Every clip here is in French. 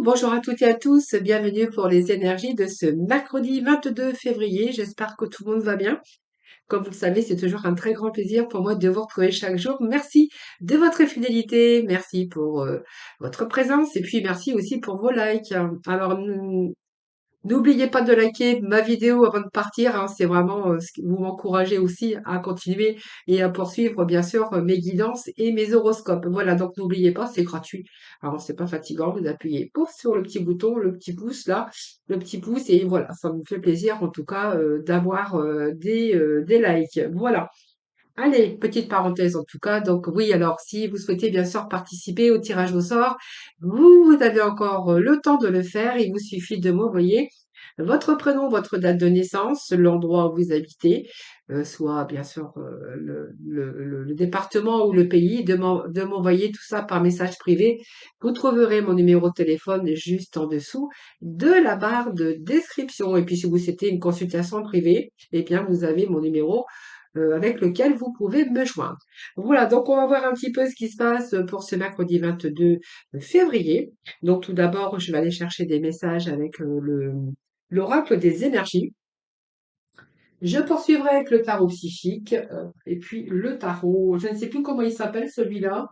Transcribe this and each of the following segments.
bonjour à toutes et à tous, bienvenue pour les énergies de ce mercredi 22 février. J'espère que tout le monde va bien. Comme vous le savez, c'est toujours un très grand plaisir pour moi de vous retrouver chaque jour. Merci de votre fidélité, merci pour votre présence et puis merci aussi pour vos likes. Alors, n'oubliez pas de liker ma vidéo avant de partir, hein, c'est vraiment vous m'encouragez aussi à continuer et à poursuivre bien sûr mes guidances et mes horoscopes. Voilà, donc n'oubliez pas, c'est gratuit. Alors c'est pas fatigant, vous appuyez pouf sur le petit bouton, le petit pouce là, le petit pouce et voilà, ça me fait plaisir en tout cas d'avoir des likes. Voilà. Allez, petite parenthèse en tout cas. Donc oui, alors si vous souhaitez bien sûr participer au tirage au sort, vous avez encore le temps de le faire. Il vous suffit de m'envoyer votre prénom, votre date de naissance, l'endroit où vous habitez, soit bien sûr le département ou le pays, de m'envoyer tout ça par message privé. Vous trouverez mon numéro de téléphone juste en dessous de la barre de description. Et puis si vous souhaitez une consultation privée, eh bien vous avez mon numéro avec lequel vous pouvez me joindre. Voilà, donc on va voir un petit peu ce qui se passe pour ce mercredi 22 février. Donc tout d'abord, je vais aller chercher des messages avec l'oracle des énergies. Je poursuivrai avec le tarot psychique et puis le tarot, je ne sais plus comment il s'appelle celui-là.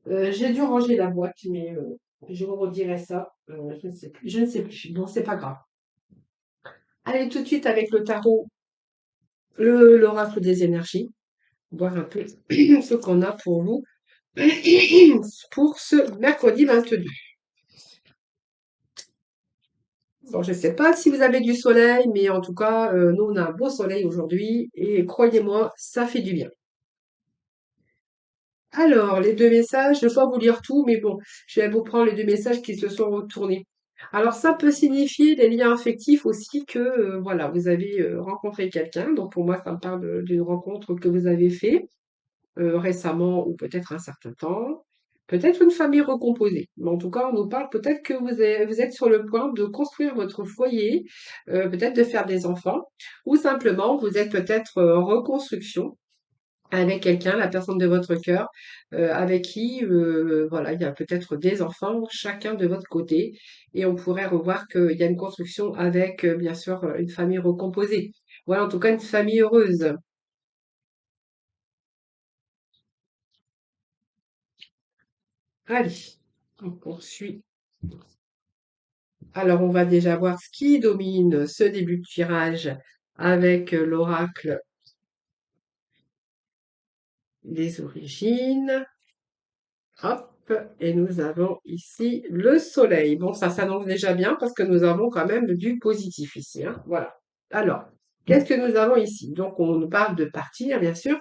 J'ai dû ranger la boîte, mais je vous redirai ça. Je ne sais plus. Je ne sais plus. Bon, c'est pas grave. Allez, tout de suite avec le tarot, l'oracle des énergies, voir un peu ce qu'on a pour vous pour ce mercredi 22. Bon, je ne sais pas si vous avez du soleil, mais en tout cas, nous, on a un beau soleil aujourd'hui et croyez-moi, ça fait du bien. Alors, les deux messages, je ne vais pas vous lire tout, mais bon, je vais vous prendre les deux messages qui se sont retournés. Alors, ça peut signifier des liens affectifs aussi que, voilà, vous avez rencontré quelqu'un. Donc, pour moi, ça me parle d'une rencontre que vous avez fait récemment ou peut-être un certain temps. Peut-être une famille recomposée. Mais en tout cas, on nous parle peut-être que vous êtes sur le point de construire votre foyer, peut-être de faire des enfants, ou simplement vous êtes peut-être en reconstruction avec quelqu'un, la personne de votre cœur, avec qui, voilà, il y a peut-être des enfants, chacun de votre côté, et on pourrait revoir qu'il y a une construction avec, bien sûr, une famille recomposée. Voilà, en tout cas, une famille heureuse. Allez, on poursuit. Alors, on va déjà voir ce qui domine ce début de tirage avec l'oracle des origines. Hop, et nous avons ici le soleil. Bon, ça s'annonce déjà bien parce que nous avons quand même du positif ici, hein. Voilà. Alors, qu'est-ce que nous avons ici? Donc, on nous parle de partir, bien sûr.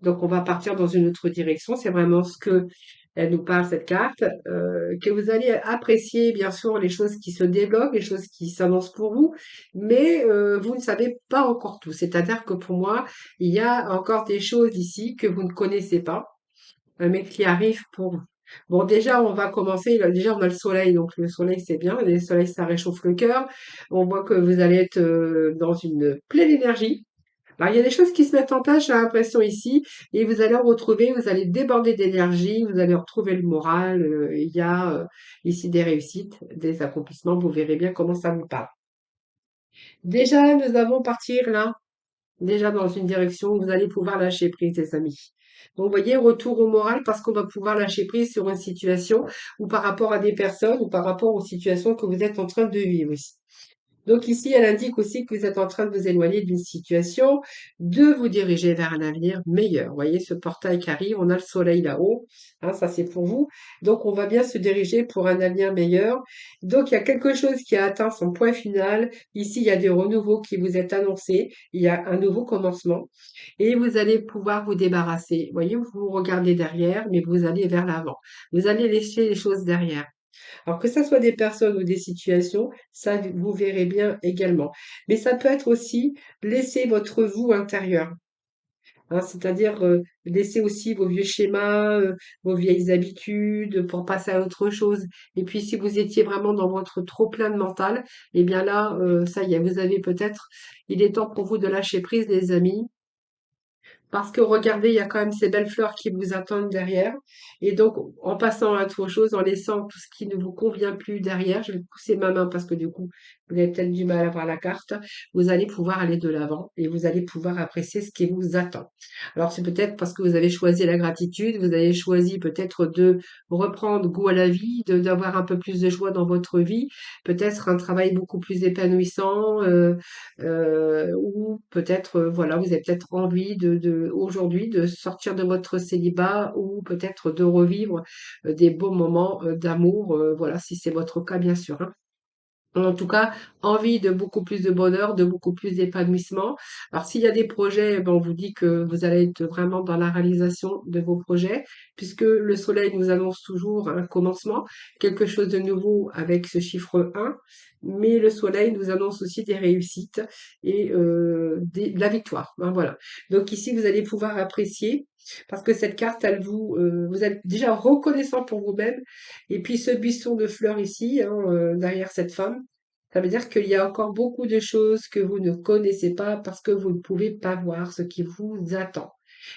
Donc, on va partir dans une autre direction. C'est vraiment ce que elle nous parle, cette carte. Que vous allez apprécier, bien sûr, les choses qui se débloquent, les choses qui s'annoncent pour vous, mais vous ne savez pas encore tout. C'est-à-dire que pour moi, il y a encore des choses ici que vous ne connaissez pas mais qui arrive pour vous. Bon, déjà, on va commencer. Déjà, on a le soleil, donc le soleil, c'est bien. Le soleil, ça réchauffe le cœur. On voit que vous allez être dans une pleine énergie. Alors, il y a des choses qui se mettent en place, j'ai l'impression ici, et vous allez en retrouver, vous allez déborder d'énergie, vous allez retrouver le moral. Il y a ici des réussites, des accomplissements. Vous verrez bien comment ça vous parle. Déjà, nous allons partir là déjà dans une direction où vous allez pouvoir lâcher prise, les amis. Donc, vous voyez, retour au moral parce qu'on va pouvoir lâcher prise sur une situation ou par rapport à des personnes ou par rapport aux situations que vous êtes en train de vivre aussi. Donc ici, elle indique aussi que vous êtes en train de vous éloigner d'une situation, de vous diriger vers un avenir meilleur. Vous voyez ce portail qui arrive, on a le soleil là-haut, hein, ça c'est pour vous. Donc on va bien se diriger pour un avenir meilleur. Donc il y a quelque chose qui a atteint son point final. Ici, il y a des renouveaux qui vous est annoncés, il y a un nouveau commencement et vous allez pouvoir vous débarrasser. Vous voyez, vous regardez derrière, mais vous allez vers l'avant. Vous allez laisser les choses derrière. Alors que ça soit des personnes ou des situations, ça vous verrez bien également. Mais ça peut être aussi laisser votre vous intérieur, hein, c'est-à-dire laisser aussi vos vieux schémas, vos vieilles habitudes pour passer à autre chose. Et puis si vous étiez vraiment dans votre trop-plein de mental, eh bien là, ça y est, vous avez peut-être, il est temps pour vous de lâcher prise, les amis. Parce que regardez, il y a quand même ces belles fleurs qui vous attendent derrière. Et donc, en passant à autre chose, en laissant tout ce qui ne vous convient plus derrière, je vais pousser ma main parce que du coup, vous avez peut-être du mal à voir la carte, vous allez pouvoir aller de l'avant et vous allez pouvoir apprécier ce qui vous attend. Alors, c'est peut-être parce que vous avez choisi la gratitude, vous avez choisi peut-être de reprendre goût à la vie, d'avoir un peu plus de joie dans votre vie, peut-être un travail beaucoup plus épanouissant, ou peut-être, voilà, vous avez peut-être envie aujourd'hui de sortir de votre célibat ou peut-être de revivre des beaux moments d'amour, voilà, si c'est votre cas, bien sûr, hein. En tout cas, envie de beaucoup plus de bonheur, de beaucoup plus d'épanouissement. Alors, s'il y a des projets, ben, on vous dit que vous allez être vraiment dans la réalisation de vos projets, puisque le soleil nous annonce toujours un commencement, quelque chose de nouveau avec ce chiffre 1, mais le soleil nous annonce aussi des réussites et de la victoire, hein, voilà. Donc ici, vous allez pouvoir apprécier, parce que cette carte, vous êtes déjà reconnaissant pour vous-même, et puis ce buisson de fleurs ici, hein, derrière cette femme, ça veut dire qu'il y a encore beaucoup de choses que vous ne connaissez pas parce que vous ne pouvez pas voir ce qui vous attend.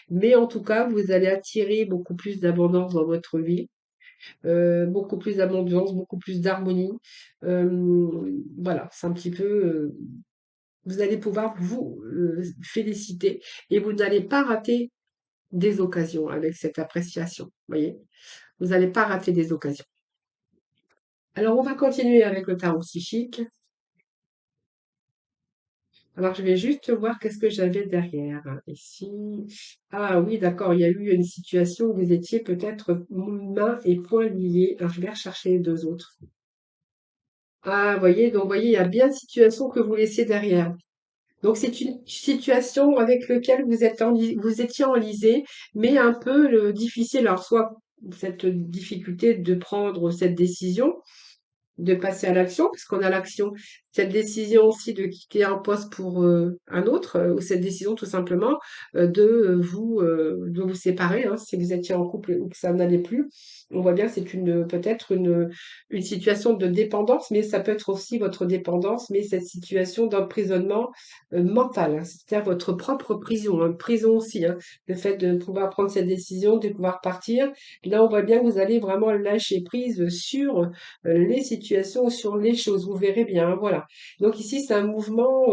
Mais en tout cas, vous allez attirer beaucoup plus d'abondance dans votre vie, beaucoup plus d'abondance, beaucoup plus d'harmonie. Voilà, c'est un petit peu, vous allez pouvoir vous féliciter et vous n'allez pas rater des occasions avec cette appréciation. Voyez, vous n'allez pas rater des occasions. Alors, on va continuer avec le tarot psychique. Alors, je vais juste voir qu'est-ce que j'avais derrière, hein, ici. Ah oui, d'accord, il y a eu une situation où vous étiez peut-être mains et poings liés. Alors, je vais rechercher les deux autres. Ah, voyez, donc, voyez, il y a bien une situation que vous laissiez derrière. Donc, c'est une situation avec laquelle vous étiez enlisé, mais un peu difficile. Alors, soit cette difficulté de prendre cette décision, de passer à l'action, parce qu'on a l'action, cette décision aussi de quitter un poste pour un autre, ou cette décision tout simplement de vous séparer, hein, si vous étiez en couple ou que ça n'allait plus. On voit bien que c'est peut-être une situation de dépendance, mais ça peut être aussi votre dépendance, mais cette situation d'emprisonnement mental, hein, c'est-à-dire votre propre prison, hein, prison aussi, hein, le fait de pouvoir prendre cette décision, de pouvoir partir. Là, on voit bien que vous allez vraiment lâcher prise sur les situations, sur les choses. Vous verrez bien, hein, voilà. Donc ici, c'est un mouvement,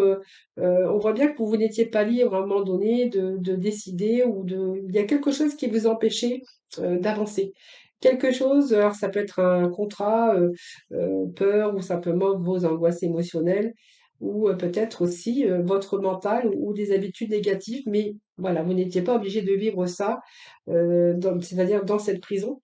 on voit bien que vous n'étiez pas libre à un moment donné de décider ou de... Il y a quelque chose qui vous empêchait d'avancer. Quelque chose, alors ça peut être un contrat, peur ou simplement vos angoisses émotionnelles ou peut-être aussi votre mental ou des habitudes négatives, mais voilà, vous n'étiez pas obligé de vivre ça, c'est-à-dire dans cette prison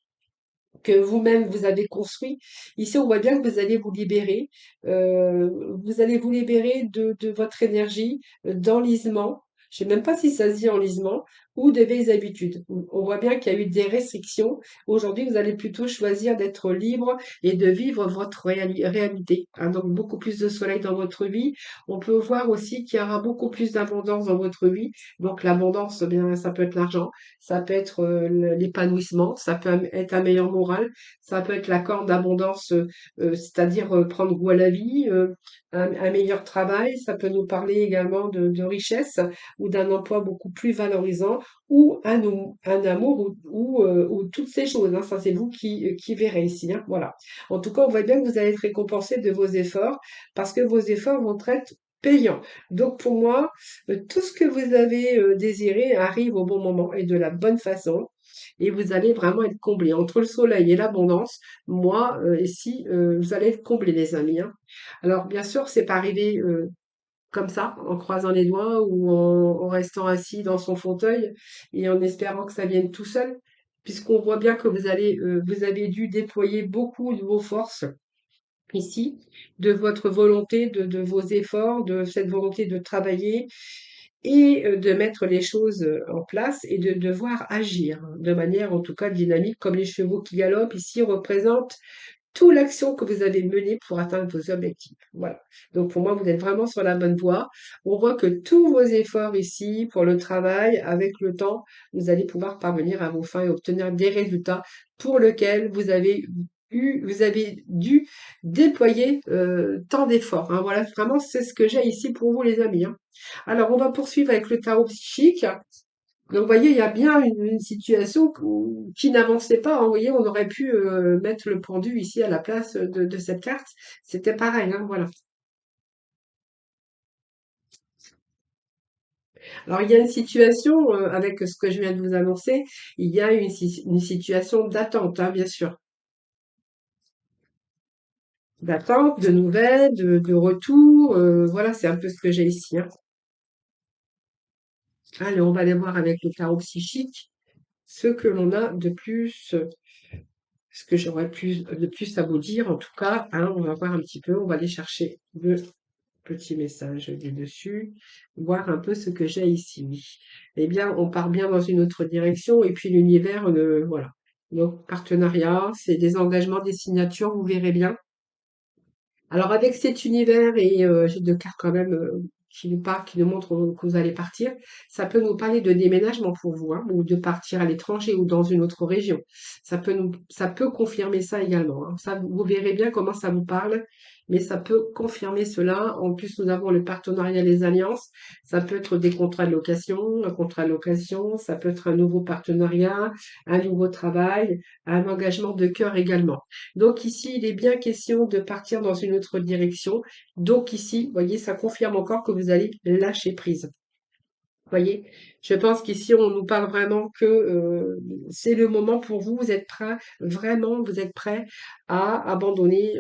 que vous-même vous avez construit. Ici, on voit bien que vous allez vous libérer de votre énergie d'enlisement. Je sais même pas si ça se dit enlisement ou de vieilles habitudes. On voit bien qu'il y a eu des restrictions. Aujourd'hui, vous allez plutôt choisir d'être libre et de vivre votre réalité, hein. Donc, beaucoup plus de soleil dans votre vie. On peut voir aussi qu'il y aura beaucoup plus d'abondance dans votre vie. Donc, l'abondance, eh bien, ça peut être l'argent, ça peut être l'épanouissement, ça peut être un meilleur moral, ça peut être l'accord d'abondance, c'est-à-dire prendre goût à la vie, un meilleur travail, ça peut nous parler également de richesse ou d'un emploi beaucoup plus valorisant ou un amour ou toutes ces choses, hein. Ça, c'est vous qui verrez ici, hein, voilà. En tout cas, on voit bien que vous allez être récompensé de vos efforts parce que vos efforts vont être payants. Donc pour moi, tout ce que vous avez désiré arrive au bon moment et de la bonne façon. Et vous allez vraiment être comblé. Entre le soleil et l'abondance, moi, ici, vous allez être comblés, les amis, hein. Alors, bien sûr, c'est pas arrivé comme ça, en croisant les doigts ou en restant assis dans son fauteuil et en espérant que ça vienne tout seul, puisqu'on voit bien que vous avez dû déployer beaucoup de vos forces ici, de votre volonté, de vos efforts, de cette volonté de travailler et de mettre les choses en place et de devoir agir de manière en tout cas dynamique, comme les chevaux qui galopent ici représentent toute l'action que vous avez menée pour atteindre vos objectifs. Voilà. Donc pour moi, vous êtes vraiment sur la bonne voie. On voit que tous vos efforts ici pour le travail, avec le temps, vous allez pouvoir parvenir à vos fins et obtenir des résultats pour lesquels vous avez dû déployer tant d'efforts, hein. Voilà, vraiment, c'est ce que j'ai ici pour vous, les amis, hein. Alors, on va poursuivre avec le tarot psychique. Donc, vous voyez, il y a bien une situation qui n'avançait pas, hein. Vous voyez, on aurait pu mettre le pendu ici à la place de cette carte. C'était pareil, hein, voilà. Alors, il y a une situation, avec ce que je viens de vous annoncer, il y a une situation d'attente, hein, bien sûr. D'attente, de nouvelles, de retour. Voilà, c'est un peu ce que j'ai ici, hein. Allez, on va aller voir avec le tarot psychique ce que l'on a de plus, ce que j'aurais plus, de plus à vous dire. En tout cas, hein, on va voir un petit peu, on va aller chercher le petit message du dessus, voir un peu ce que j'ai ici. Oui. Eh bien, on part bien dans une autre direction et puis l'univers, voilà. Donc, partenariat, c'est des engagements, des signatures, vous verrez bien. Alors avec cet univers et j'ai 2 cartes quand même, qui nous montrent, que vous allez partir, ça peut nous parler de déménagement pour vous, hein, ou de partir à l'étranger ou dans une autre région. Ça peut confirmer ça également, hein. Ça, vous verrez bien comment ça vous parle, mais ça peut confirmer cela. En plus, nous avons le partenariat, les alliances. Ça peut être des contrats de location, un contrat de location, ça peut être un nouveau partenariat, un nouveau travail, un engagement de cœur également. Donc ici, il est bien question de partir dans une autre direction. Donc ici, vous voyez, ça confirme encore que vous allez lâcher prise. Vous voyez, je pense qu'ici, on nous parle vraiment que c'est le moment pour vous. Vous êtes prêt, vraiment, vous êtes prêt à abandonner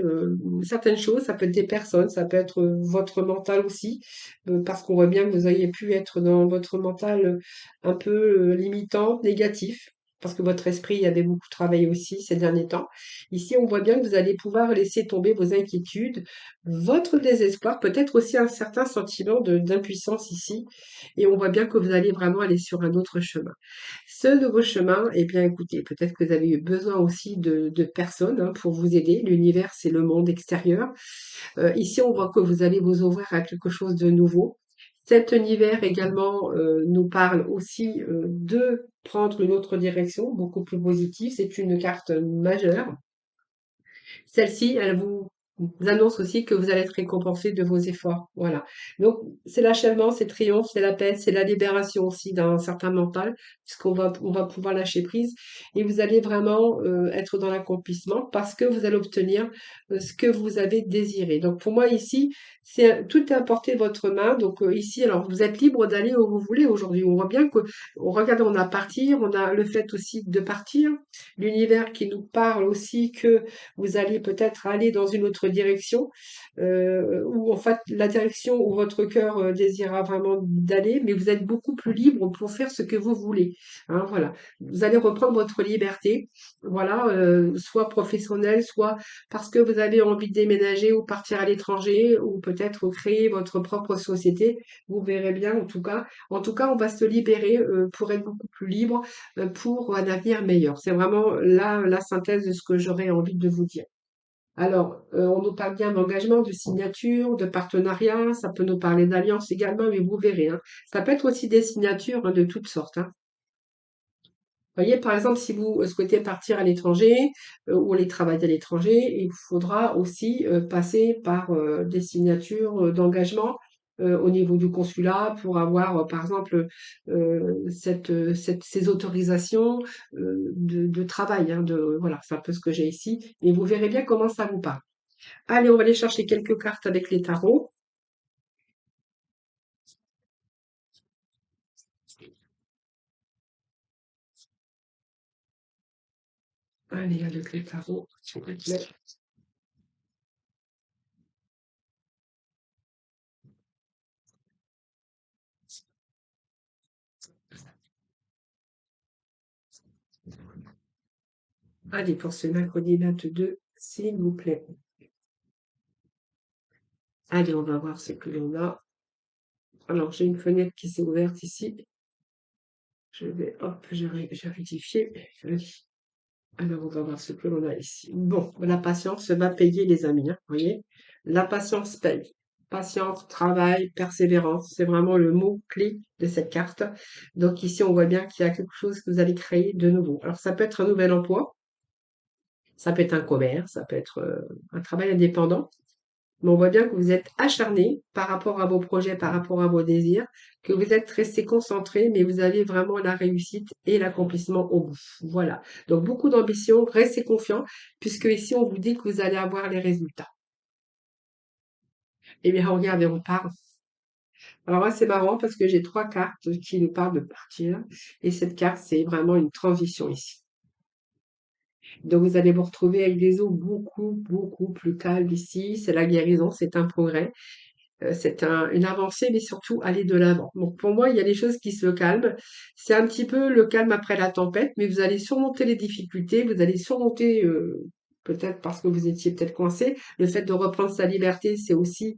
certaines choses. Ça peut être des personnes, ça peut être votre mental aussi, parce qu'on voit bien que vous auriez pu être dans votre mental un peu limitant, négatif. Parce que votre esprit avait beaucoup travaillé aussi ces derniers temps. Ici, on voit bien que vous allez pouvoir laisser tomber vos inquiétudes, votre désespoir, peut-être aussi un certain sentiment d'impuissance ici, et on voit bien que vous allez vraiment aller sur un autre chemin. Ce nouveau chemin, eh bien écoutez, peut-être que vous avez eu besoin aussi de personnes, hein, pour vous aider. L'univers, c'est le monde extérieur. Ici, on voit que vous allez vous ouvrir à quelque chose de nouveau. Cet univers également nous parle aussi de prendre une autre direction, beaucoup plus positive. C'est une carte majeure. Celle-ci, elle vous annonce aussi que vous allez être récompensé de vos efforts. Voilà. Donc, c'est l'achèvement, c'est le triomphe, c'est la paix, c'est la libération aussi d'un certain mental, on va pouvoir lâcher prise. Et vous allez vraiment être dans l'accomplissement parce que vous allez obtenir ce que vous avez désiré. Donc, pour moi, ici, tout est à portée de votre main. Donc, ici, alors, vous êtes libre d'aller où vous voulez aujourd'hui. On voit bien que, on regarde, on a partir, on a le fait aussi de partir, l'univers qui nous parle aussi que vous allez peut-être aller dans une autre direction, ou en fait la direction où votre cœur désira vraiment d'aller, mais vous êtes beaucoup plus libre pour faire ce que vous voulez, hein, voilà. Vous allez reprendre votre liberté, voilà, soit professionnelle, soit parce que vous avez envie de déménager ou partir à l'étranger, ou peut-être créer votre propre société. Vous verrez bien, en tout cas. En tout cas, on va se libérer pour être beaucoup plus libre, pour un avenir meilleur. C'est vraiment là la synthèse de ce que j'aurais envie de vous dire. Alors, on nous parle bien d'engagement, de signature, de partenariat, ça peut nous parler d'alliance également, mais vous verrez, hein. Ça peut être aussi des signatures, hein, de toutes sortes, hein. Vous voyez, par exemple, si vous souhaitez partir à l'étranger ou aller travailler à l'étranger, il faudra aussi passer par des signatures d'engagement au niveau du consulat pour avoir, par exemple, ces autorisations de travail, hein, voilà, c'est un peu ce que j'ai ici. Et vous verrez bien comment ça vous parle. Allez, on va aller chercher quelques cartes avec les tarots. Allez, avec les tarots, s'il vous plaît. Allez, pour ce mercredi 22, s'il vous plaît. Allez, on va voir ce que l'on a. Alors, j'ai une fenêtre qui s'est ouverte ici. Je vais, hop, j'ai rectifié. Alors, on va voir ce que l'on a ici. Bon, la patience va payer, les amis, hein, vous voyez? La patience paye. Patience, travail, persévérance, c'est vraiment le mot-clé de cette carte. Donc ici, on voit bien qu'il y a quelque chose que vous allez créer de nouveau. Alors, ça peut être un nouvel emploi, ça peut être un commerce, ça peut être un travail indépendant. Mais on voit bien que vous êtes acharné par rapport à vos projets, par rapport à vos désirs, que vous êtes resté concentré, mais vous avez vraiment la réussite et l'accomplissement au bout. Voilà. Donc beaucoup d'ambition, restez confiant, puisque ici on vous dit que vous allez avoir les résultats. Eh bien, regardez, on part. Alors là, c'est marrant parce que j'ai trois cartes qui nous parlent de partir. Et cette carte, c'est vraiment une transition ici. Donc, vous allez vous retrouver avec des eaux beaucoup, beaucoup plus calmes ici. C'est la guérison, c'est un progrès. Une avancée, mais surtout aller de l'avant. Donc pour moi, il y a des choses qui se calment. C'est un petit peu le calme après la tempête, mais vous allez surmonter les difficultés, vous allez surmonter, peut-être parce que vous étiez peut-être coincé, le fait de reprendre sa liberté, c'est aussi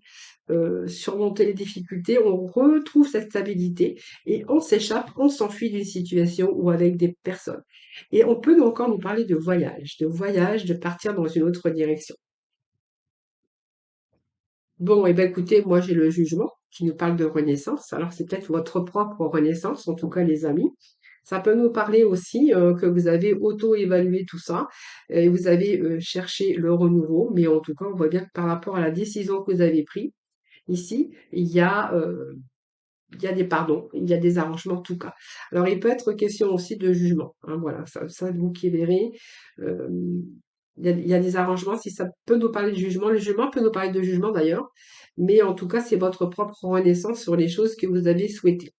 surmonter les difficultés, on retrouve cette stabilité et on s'échappe, on s'enfuit d'une situation ou avec des personnes. Et on peut encore nous parler de voyage, de partir dans une autre direction. Bon, et ben écoutez, moi j'ai le jugement qui nous parle de renaissance. Alors c'est peut-être votre propre renaissance, en tout cas les amis. Ça peut nous parler aussi que vous avez auto-évalué tout ça et vous avez cherché le renouveau, mais en tout cas on voit bien que par rapport à la décision que vous avez prise ici, il y a des pardons, il y a des arrangements en tout cas. Alors il peut être question aussi de jugement, hein, voilà, ça vous qui verrez. Euh, il y a des arrangements, si ça peut nous parler de jugement, le jugement peut nous parler de jugement d'ailleurs, mais en tout cas c'est votre propre renaissance sur les choses que vous avez souhaitées.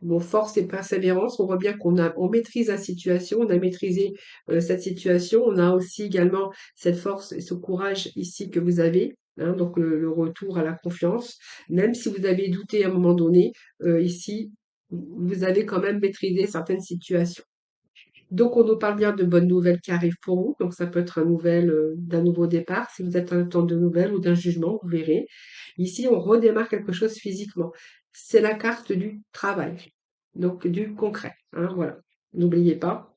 Bon, force et persévérance, on voit bien on maîtrise la situation, on a maîtrisé cette situation, on a aussi également cette force et ce courage ici que vous avez, hein, donc le retour à la confiance. Même si vous avez douté à un moment donné, ici, vous avez quand même maîtrisé certaines situations. Donc, on nous parle bien de bonnes nouvelles qui arrivent pour vous. Donc, ça peut être d'un nouveau départ. Si vous êtes en attente de nouvelles ou d'un jugement, vous verrez. Ici, on redémarre quelque chose physiquement. C'est la carte du travail. Donc, du concret, hein, voilà. N'oubliez pas.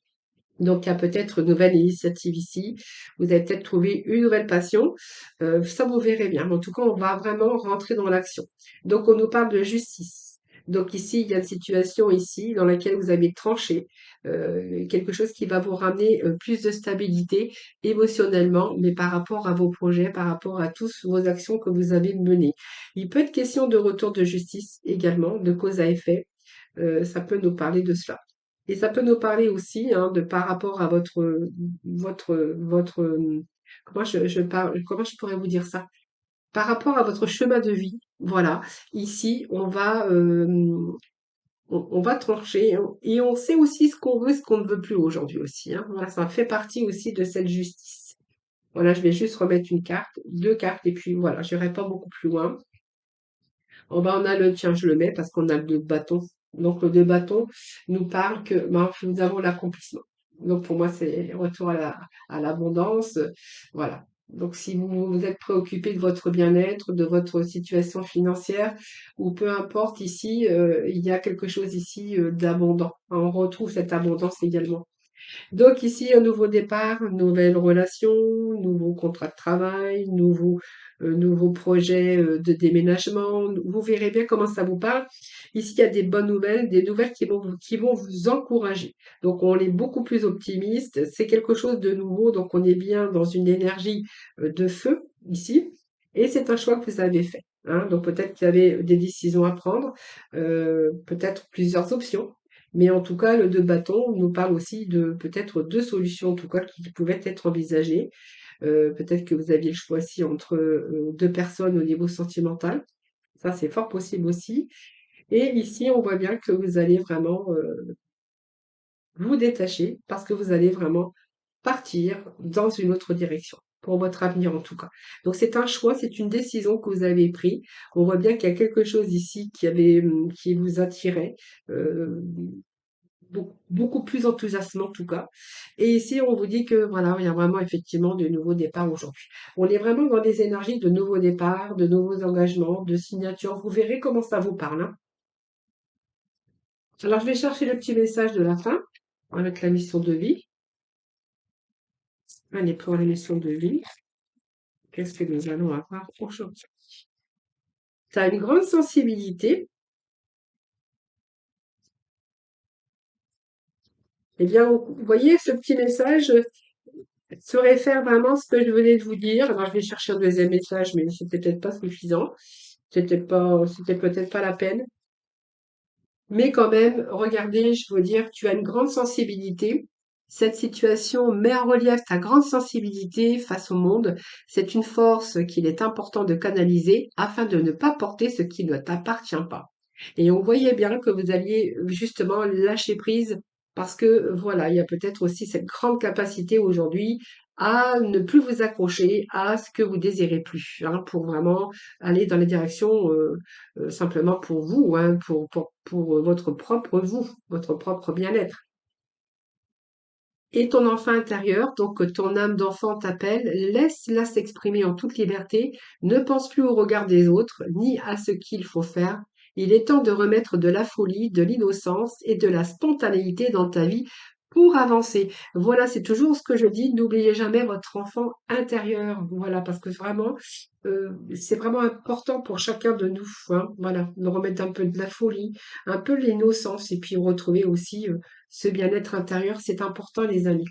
Donc, il y a peut-être une nouvelle initiative ici. Vous avez peut-être trouvé une nouvelle passion. Ça, vous verrez bien. Mais en tout cas, on va vraiment rentrer dans l'action. Donc, on nous parle de justice. Donc, ici, il y a une situation ici dans laquelle vous avez tranché quelque chose qui va vous ramener plus de stabilité émotionnellement, mais par rapport à vos projets, par rapport à toutes vos actions que vous avez menées. Il peut être question de retour de justice également, de cause à effet. Ça peut nous parler de cela. Et ça peut nous parler aussi hein, de par rapport à comment comment je pourrais vous dire ça? Par rapport à votre chemin de vie, voilà. Ici, on va trancher hein, et on sait aussi ce qu'on veut, ce qu'on ne veut plus aujourd'hui aussi. Hein. Voilà, ça fait partie aussi de cette justice. Voilà, je vais juste remettre une carte, deux cartes et puis voilà, je n'irai pas beaucoup plus loin. En bas, on a tiens, je le mets parce qu'on a le 2 de bâton. Donc, le 2 de bâton nous parle que nous avons l'accomplissement. Donc, pour moi, c'est retour à l'abondance. Voilà. Donc, si vous êtes préoccupé de votre bien-être, de votre situation financière, ou peu importe ici, il y a quelque chose ici d'abondant. On retrouve cette abondance également. Donc ici, un nouveau départ, une nouvelle relation, nouveau contrat de travail, nouveau projet de déménagement. Vous verrez bien comment ça vous parle. Ici, il y a des bonnes nouvelles, des nouvelles qui vont vous encourager. Donc, on est beaucoup plus optimiste. C'est quelque chose de nouveau. Donc, on est bien dans une énergie de feu ici. Et c'est un choix que vous avez fait. Hein. Donc, peut-être qu'il y avait des décisions à prendre, peut-être plusieurs options. Mais en tout cas, le 2 bâtons nous parle aussi de peut-être deux solutions, en tout cas, qui pouvaient être envisagées. Peut-être que vous aviez le choix aussi entre deux personnes au niveau sentimental. Ça, c'est fort possible aussi. Et ici, on voit bien que vous allez vraiment vous détacher parce que vous allez vraiment partir dans une autre direction. Pour votre avenir en tout cas. Donc c'est un choix, c'est une décision que vous avez prise. On voit bien qu'il y a quelque chose ici qui vous attirait. Euh, beaucoup plus enthousiasmant en tout cas. Et ici, on vous dit que voilà, il y a vraiment effectivement de nouveaux départs aujourd'hui. On est vraiment dans des énergies de nouveaux départs, de nouveaux engagements, de signatures. Vous verrez comment ça vous parle. Hein. Alors, je vais chercher le petit message de la fin avec la mission de vie. Allez, pour la mission de vie, qu'est-ce que nous allons avoir aujourd'hui? Tu as une grande sensibilité. Eh bien, vous voyez ce petit message, saurait faire vraiment ce que je venais de vous dire. Alors, je vais chercher un deuxième message, mais c'était peut-être pas suffisant. C'était peut-être pas la peine. Mais quand même, regardez, je veux dire, tu as une grande sensibilité. Cette situation met en relief ta grande sensibilité face au monde. C'est une force qu'il est important de canaliser afin de ne pas porter ce qui ne t'appartient pas. Et on voyait bien que vous alliez justement lâcher prise parce que voilà, il y a peut-être aussi cette grande capacité aujourd'hui à ne plus vous accrocher à ce que vous désirez plus, hein, pour vraiment aller dans les directions simplement pour vous, hein, pour votre propre vous, votre propre bien-être. Et ton enfant intérieur, donc ton âme d'enfant t'appelle, laisse-la s'exprimer en toute liberté, ne pense plus au regard des autres, ni à ce qu'il faut faire. Il est temps de remettre de la folie, de l'innocence et de la spontanéité dans ta vie pour avancer. Voilà, c'est toujours ce que je dis, n'oubliez jamais votre enfant intérieur. Voilà, parce que vraiment, c'est vraiment important pour chacun de nous, hein. Voilà, de remettre un peu de la folie, un peu de l'innocence et puis retrouver aussi ce bien-être intérieur, c'est important, les amis.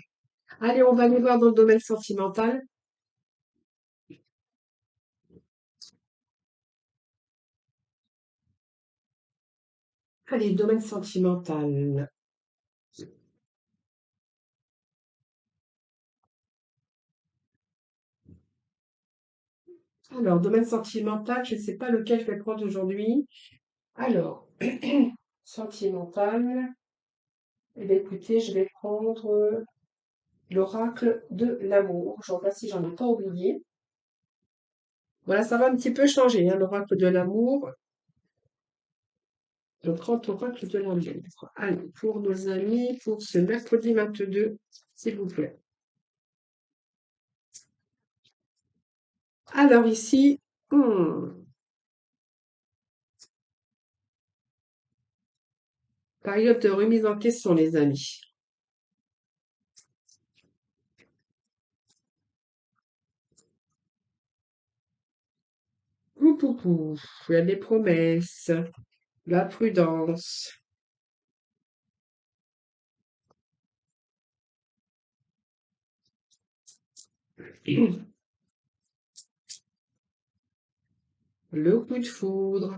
Allez, on va aller voir dans le domaine sentimental. Allez, domaine sentimental. Alors, domaine sentimental, je ne sais pas lequel je vais prendre aujourd'hui. Alors, sentimental. Eh bien, écoutez, je vais prendre l'oracle de l'amour. Je regarde si j'en ai pas oublié. Voilà, ça va un petit peu changer, hein, l'oracle de l'amour. Le grand oracle de l'amour. Allez, pour nos amis, pour ce mercredi 22, s'il vous plaît. Alors ici, période de remise en question, les amis. Ouh, ouh, ouh. Il y a des promesses, la prudence, le coup de foudre.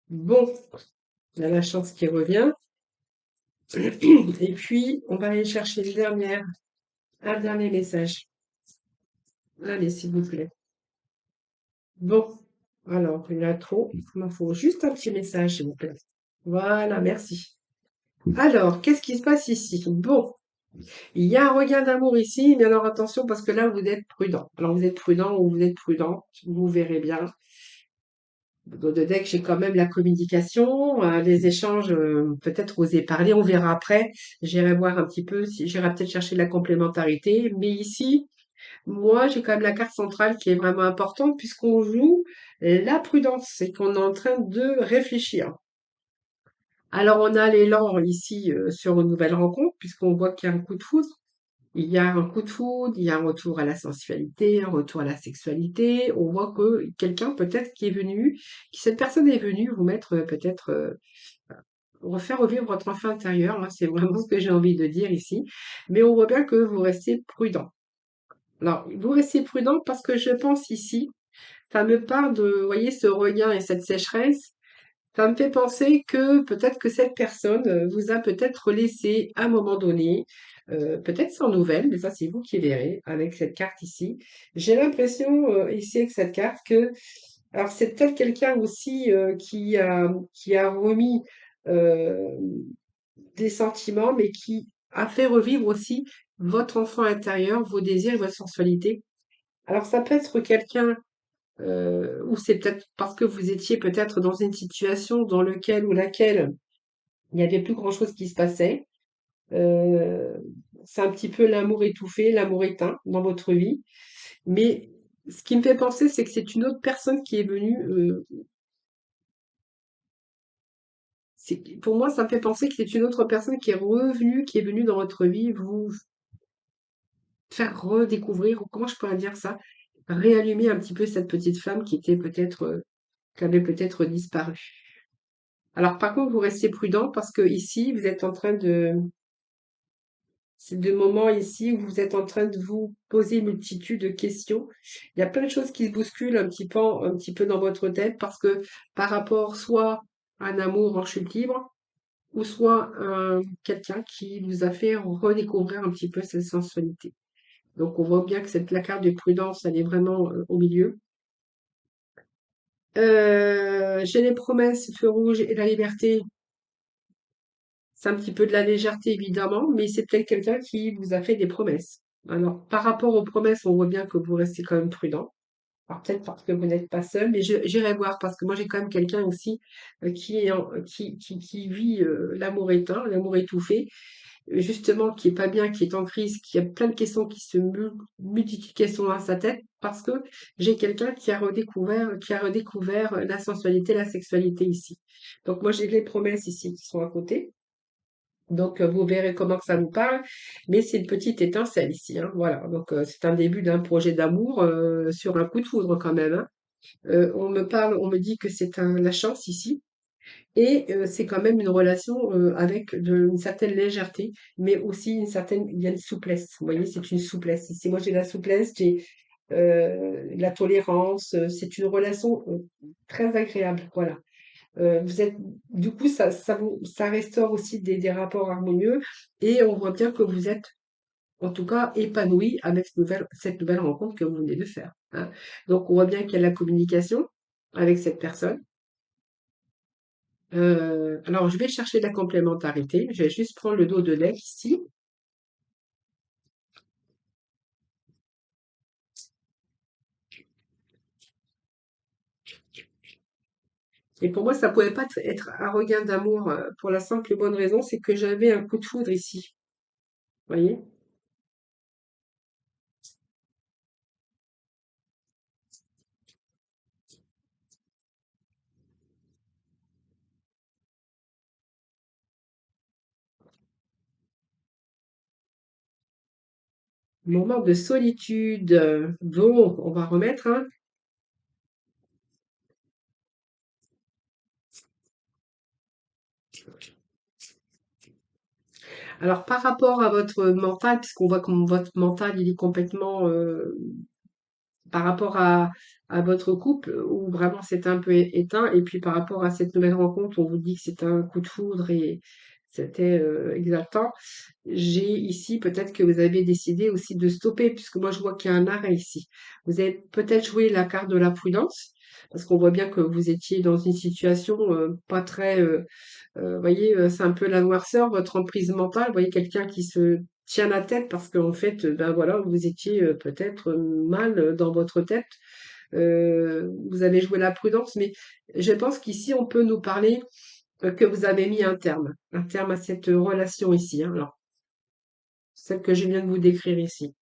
Bon, il y a la chance qui revient. Et puis, on va aller chercher un dernier message. Allez, s'il vous plaît. Bon, alors, il y en a trop. Il m'en faut juste un petit message, s'il vous plaît. Voilà, merci. Alors, qu'est-ce qui se passe ici? Bon, il y a un regain d'amour ici, mais alors attention parce que là, vous êtes prudent. Alors, vous êtes prudent ou vous êtes prudent, vous verrez bien. Dans le deck, j'ai quand même la communication, les échanges, peut-être oser parler, on verra après. J'irai voir un petit peu, si j'irai peut-être chercher de la complémentarité. Mais ici, moi, j'ai quand même la carte centrale qui est vraiment importante puisqu'on joue la prudence et qu'on est en train de réfléchir. Alors, on a l'élan ici sur une nouvelle rencontre puisqu'on voit qu'il y a un coup de foudre. Il y a un coup de foudre, il y a un retour à la sensualité, un retour à la sexualité. On voit que quelqu'un peut-être qui est venu, que cette personne est venue vous mettre peut-être refaire revivre votre enfant intérieur, hein, c'est vraiment ce que j'ai envie de dire ici. Mais on voit bien que vous restez prudent. Alors, vous restez prudent parce que je pense ici, ça me parle de, vous voyez, ce regain et cette sécheresse. Ça me fait penser que peut-être que cette personne vous a peut-être laissé à un moment donné, peut-être sans nouvelles, mais ça c'est vous qui verrez avec cette carte ici. J'ai l'impression ici avec cette carte que, alors c'est peut-être quelqu'un aussi qui a remis euh, des sentiments, mais qui a fait revivre aussi votre enfant intérieur, vos désirs et votre sensualité. Alors ça peut être quelqu'un ou c'est peut-être parce que vous étiez peut-être dans une situation dans lequel ou laquelle il n'y avait plus grand-chose qui se passait. Euh, c'est un petit peu l'amour étouffé, l'amour éteint dans votre vie. Mais ce qui me fait penser, c'est que c'est une autre personne qui est venue. Pour moi, ça me fait penser que c'est une autre personne qui est revenue, qui est venue dans votre vie vous faire redécouvrir, ou comment je pourrais dire ça, réallumer un petit peu cette petite flamme qui était peut-être, qui avait peut-être disparu. Alors par contre, vous restez prudent parce que ici, vous êtes en train C'est des moments ici où vous êtes en train de vous poser une multitude de questions. Il y a plein de choses qui se bousculent un petit peu dans votre tête parce que par rapport soit à un amour en chute libre, ou soit quelqu'un qui vous a fait redécouvrir un petit peu cette sensualité. Donc on voit bien que cette la carte de prudence, elle est vraiment au milieu. J'ai les promesses, feu rouge et la liberté. C'est un petit peu de la légèreté évidemment, mais c'est peut-être quelqu'un qui vous a fait des promesses. Alors par rapport aux promesses, on voit bien que vous restez quand même prudent. Alors peut-être parce que vous n'êtes pas seul, mais j'irai voir parce que moi j'ai quand même quelqu'un aussi qui vit l'amour éteint, l'amour étouffé, justement qui est pas bien, qui est en crise, qui a plein de questions qui se multiplient de questions dans sa tête, parce que j'ai quelqu'un qui a redécouvert la sensualité, la sexualité ici. Donc moi j'ai les promesses ici qui sont à côté. Donc vous verrez comment que ça vous parle, mais c'est une petite étincelle ici, hein, voilà. Donc c'est un début d'un projet d'amour sur un coup de foudre quand même, hein. On me dit que c'est la chance ici. Et c'est quand même une relation avec une certaine légèreté, mais aussi il y a une souplesse. Vous voyez, c'est une souplesse. Ici, moi, j'ai la souplesse, j'ai la tolérance. C'est une relation très agréable. Voilà. Vous êtes, du coup, ça restaure aussi des rapports harmonieux et on voit bien que vous êtes, en tout cas, épanoui avec cette nouvelle rencontre que vous venez de faire, hein. Donc, on voit bien qu'il y a la communication avec cette personne. Alors, je vais chercher la complémentarité. Je vais juste prendre le dos de deck ici. Et pour moi, ça pouvait pas être un regain d'amour pour la simple et bonne raison, c'est que j'avais un coup de foudre ici. Vous voyez? Moment de solitude. Bon, on va remettre, hein. Alors, par rapport à votre mental, puisqu'on voit que votre mental, il est complètement par rapport à votre couple, où vraiment c'est un peu éteint, et puis par rapport à cette nouvelle rencontre, on vous dit que c'est un coup de foudre et c'était exaltant. J'ai ici peut-être que vous avez décidé aussi de stopper, puisque moi je vois qu'il y a un arrêt ici. Vous avez peut-être joué la carte de la prudence, parce qu'on voit bien que vous étiez dans une situation pas très voyez, c'est un peu la noirceur, votre emprise mentale. Vous voyez quelqu'un qui se tient la tête parce qu'en fait, ben voilà, vous étiez peut-être mal dans votre tête. Vous avez joué la prudence, mais je pense qu'ici, on peut nous parler que vous avez mis un terme à cette relation ici, hein. Alors, celle que je viens de vous décrire ici.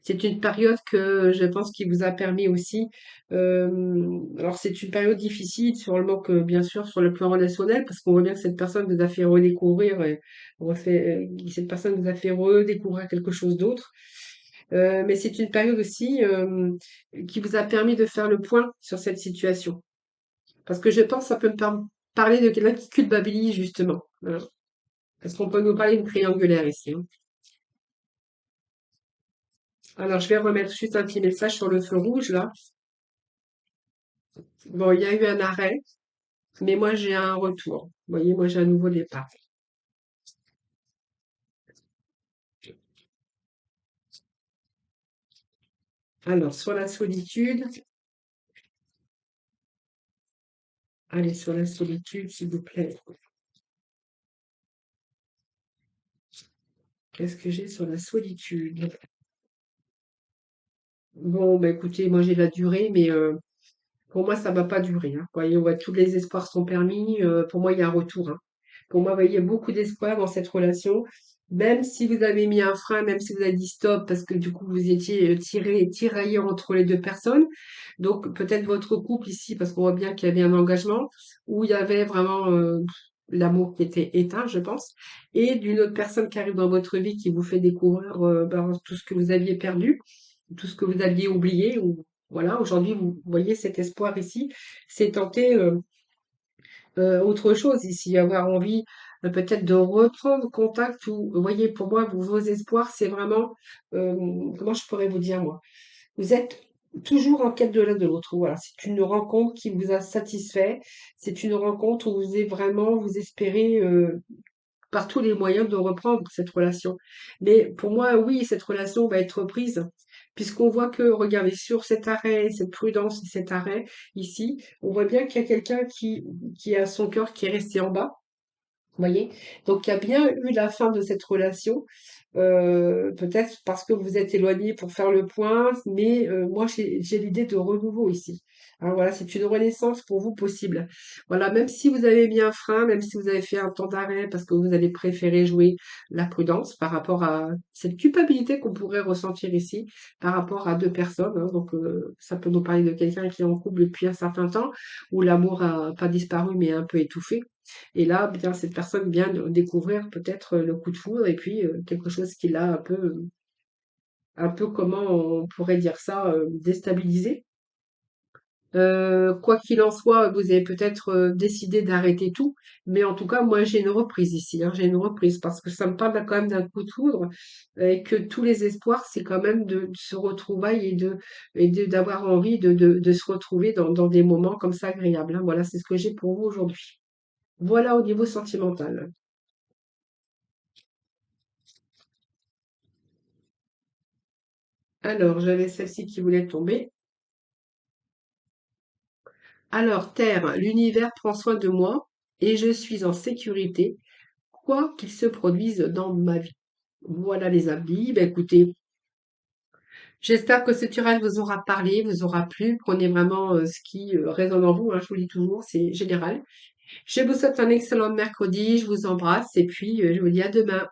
C'est une période que je pense qui vous a permis aussi. Alors c'est une période difficile sur le manque, bien sûr, sur le plan relationnel, parce qu'on voit bien que cette personne vous a fait redécouvrir, cette personne vous a fait redécouvrir quelque chose d'autre. Mais c'est une période aussi qui vous a permis de faire le point sur cette situation. Parce que je pense que ça peut parler de quelqu'un qui culpabilise justement. Voilà. Parce qu'on peut nous parler d'une triangulaire ici, hein. Alors je vais remettre juste un petit message sur le feu rouge là. Bon, il y a eu un arrêt, mais moi j'ai un retour. Vous voyez, moi j'ai un nouveau départ. Alors, sur la solitude, allez, sur la solitude, s'il vous plaît. Qu'est-ce que j'ai sur la solitude? Bon, bah écoutez, moi j'ai la durée, mais pour moi ça va pas durer, hein. Vous voyez, ouais, tous les espoirs sont permis. Pour moi, il y a un retour, hein. Pour moi, vous voyez, il y a beaucoup d'espoir dans cette relation. Même si vous avez mis un frein, même si vous avez dit stop, parce que du coup vous étiez tiraillé entre les deux personnes. Donc peut-être votre couple ici, parce qu'on voit bien qu'il y avait un engagement, où il y avait vraiment l'amour qui était éteint, je pense, et d'une autre personne qui arrive dans votre vie qui vous fait découvrir ben, tout ce que vous aviez perdu, tout ce que vous aviez oublié. Ou, voilà, aujourd'hui vous voyez cet espoir ici, c'est tenter autre chose ici, avoir envie. peut-être de reprendre contact ou, vous voyez, pour moi, vos espoirs, c'est vraiment, comment je pourrais vous dire, moi? Vous êtes toujours en quête de l'un de l'autre. Voilà, c'est une rencontre qui vous a satisfait. C'est une rencontre où vous êtes vraiment, vous espérez par tous les moyens de reprendre cette relation. Mais pour moi, oui, cette relation va être reprise, puisqu'on voit que, regardez, sur cet arrêt, cette prudence, cet arrêt ici, on voit bien qu'il y a quelqu'un qui a son cœur qui est resté en bas. Vous voyez? Donc il y a bien eu la fin de cette relation, peut-être parce que vous êtes éloignés pour faire le point, mais moi j'ai l'idée de renouveau ici. Hein, voilà, c'est une renaissance pour vous possible. Voilà, même si vous avez mis un frein, même si vous avez fait un temps d'arrêt parce que vous allez préférer jouer la prudence par rapport à cette culpabilité qu'on pourrait ressentir ici par rapport à 2 personnes, hein. Donc ça peut nous parler de quelqu'un qui est en couple depuis un certain temps, où l'amour a pas disparu mais un peu étouffé. Et là, bien, cette personne vient de découvrir peut-être le coup de foudre et puis quelque chose qui l'a un peu, comment on pourrait dire ça, déstabilisé. Quoi qu'il en soit, vous avez peut-être décidé d'arrêter tout, mais en tout cas, moi, j'ai une reprise ici, hein, j'ai une reprise parce que ça me parle quand même d'un coup de foudre et que tous les espoirs, c'est quand même de se retrouvailles d'avoir envie de se retrouver dans des moments comme ça agréables, hein. Voilà, c'est ce que j'ai pour vous aujourd'hui. Voilà au niveau sentimental. Alors, j'avais celle-ci qui voulait tomber. Alors, Terre, l'univers prend soin de moi et je suis en sécurité, quoi qu'il se produise dans ma vie. Voilà les amis. Ben, écoutez, j'espère que ce tirage vous aura parlé, vous aura plu. Prenez vraiment ce qui résonne en vous, hein, je vous le dis toujours, c'est général. Je vous souhaite un excellent mercredi, je vous embrasse et puis je vous dis à demain.